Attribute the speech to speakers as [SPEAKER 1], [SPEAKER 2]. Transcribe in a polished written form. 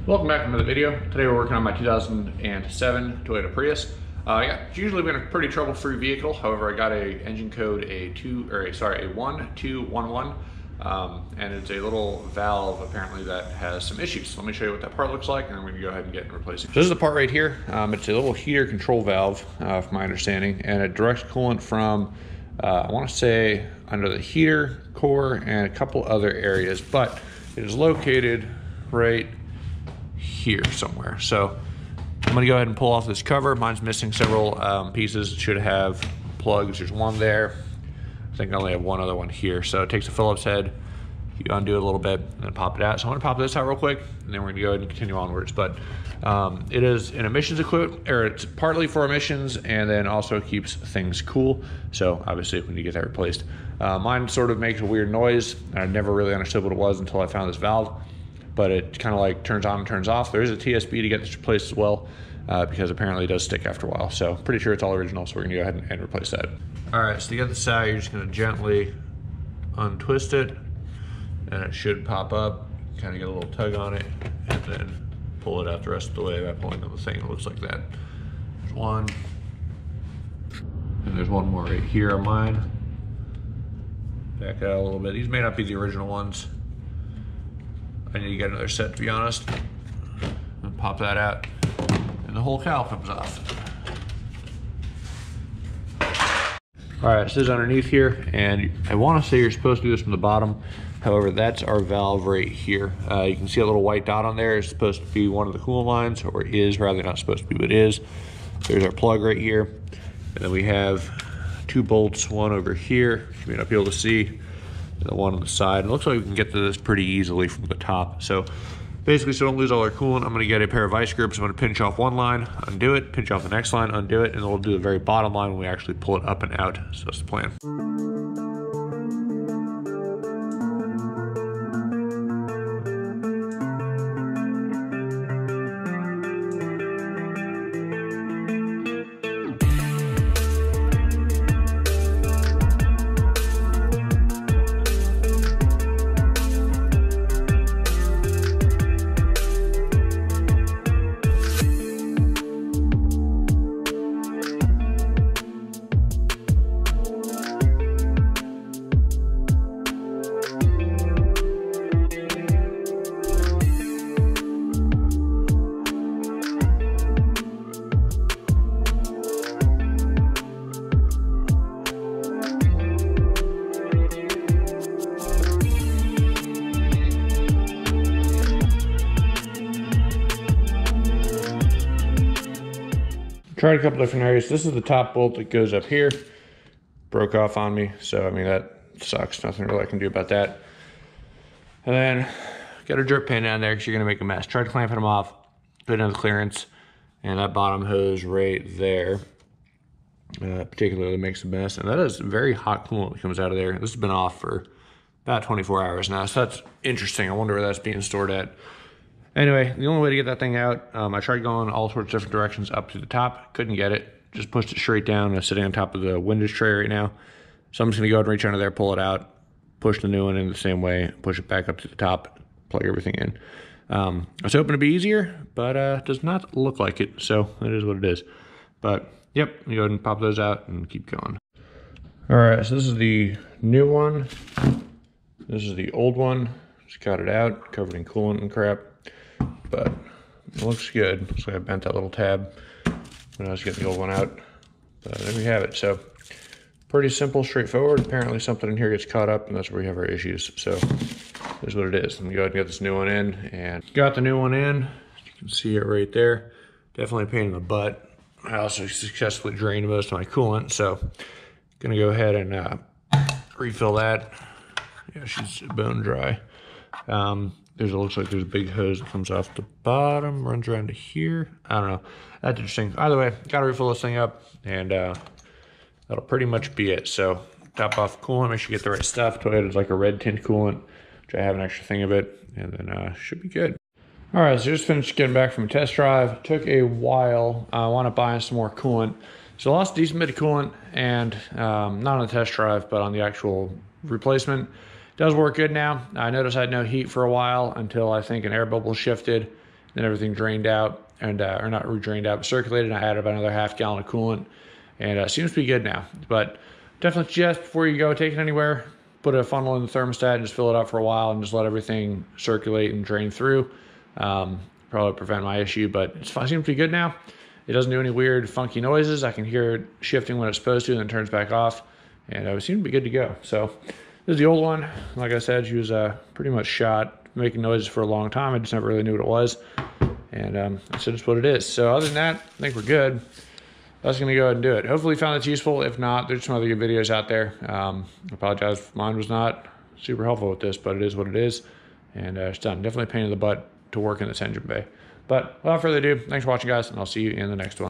[SPEAKER 1] Welcome back to another video. Today we're working on my 2007 Toyota Prius. It's usually been a pretty trouble-free vehicle. However, I got a engine code a 1211, and it's a little valve apparently that has some issues. So let me show you what that part looks like, and then we're gonna go ahead and get it and replace it. So this is the part right here. It's a little heater control valve, from my understanding, and it directs coolant from, I want to say, under the heater core and a couple other areas, but it is located right here somewhere. So I'm gonna go ahead and pull off this cover. Mine's missing several pieces. It should have plugs. There's one there. I think I only have one other one here. So it takes a Phillips head, you undo it a little bit and then pop it out. So I'm gonna pop this out real quick and then we're gonna go ahead and continue onwards. But it is an emissions equipment, or it's partly for emissions and then also keeps things cool. So obviously we need to get that replaced. Mine sort of makes a weird noise. I never really understood what it was until I found this valve, but it kind of like turns on and turns off. There is a TSB to get this replaced as well, because apparently it does stick after a while. So pretty sure it's all original, so we're gonna go ahead and replace that. All right, so to get this out, you're just gonna gently untwist it, and it should pop up. Kind of get a little tug on it, and then pull it out the rest of the way by pulling on the thing. It looks like that. There's one, and there's one more right here on mine. Back it out a little bit. These may not be the original ones. I need to get another set, to be honest. And pop that out, and the whole cowl comes off. All right, so this is underneath here, and I want to say you're supposed to do this from the bottom. However, that's our valve right here. You can see a little white dot on there. It's supposed to be one of the coolant lines, or is rather, not supposed to be, but is. There's our plug right here, and then we have two bolts, one over here, you may not be able to see, and the one on the side. It looks like we can get to this pretty easily from the top. So basically, so don't lose all our coolant, I'm gonna get a pair of vice grips. I'm gonna pinch off one line, undo it, pinch off the next line, undo it, and then we'll do the very bottom line when we actually pull it up and out. So that's the plan. Tried a couple different areas. This is the top bolt that goes up here. Broke off on me, so I mean that sucks. Nothing really I can do about that. And then got a drip pan down there because you're gonna make a mess. Tried clamping them off, put it in the clearance, and that bottom hose right there particularly makes a mess. And that is very hot coolant that comes out of there. This has been off for about 24 hours now, so that's interesting. I wonder where that's being stored at. Anyway, the only way to get that thing out, I tried going all sorts of different directions up to the top, couldn't get it. Just pushed it straight down. I'm sitting on top of the windows tray right now. So I'm just gonna go ahead and reach under there, pull it out, push the new one in the same way, push it back up to the top, plug everything in. I was hoping to be easier, but it does not look like it. So it is what it is. But yep, you go ahead and pop those out and keep going. All right, so this is the new one. This is the old one. Just got it out, covered in coolant and crap. But it looks good. So I bent that little tab when I was getting the old one out. But there we have it. So pretty simple, straightforward. Apparently something in here gets caught up, and that's where we have our issues. So here's what it is. Let me go ahead and get this new one in. And got the new one in. You can see it right there. Definitely a pain in the butt. I also successfully drained most of my coolant. So gonna go ahead and refill that. Yeah, she's bone dry. It looks like there's a big hose that comes off the bottom, runs around to here. I don't know. That's interesting. Either way, gotta refill this thing up, and that'll pretty much be it. So top off the coolant, make sure you get the right stuff. Toyota's like a red tint coolant, which I have an extra thing of it, and then should be good. All right, so just finished getting back from a test drive. Took a while. I want to buy some more coolant. So I lost a decent bit of coolant, and not on the test drive, but on the actual replacement. Does work good now. I noticed I had no heat for a while until I think an air bubble shifted, then everything drained out, and or not drained out, but circulated, and I added about another half gallon of coolant, and it seems to be good now. But definitely just before you go take it anywhere, put a funnel in the thermostat and just fill it up for a while and just let everything circulate and drain through. Probably prevent my issue, but it seems to be good now. It doesn't do any weird funky noises. I can hear it shifting when it's supposed to and then turns back off, and it seems to be good to go. So this is the old one. Like I said, she was pretty much shot, making noises for a long time. I just never really knew what it was, and that's just what it is. So other than that, I think we're good. I was going to go ahead and do it. Hopefully you found this useful. If not, there's some other good videos out there. I apologize if mine was not super helpful with this, but it is what it is, and it's done. Definitely a pain in the butt to work in this engine bay. But without further ado, thanks for watching, guys, and I'll see you in the next one.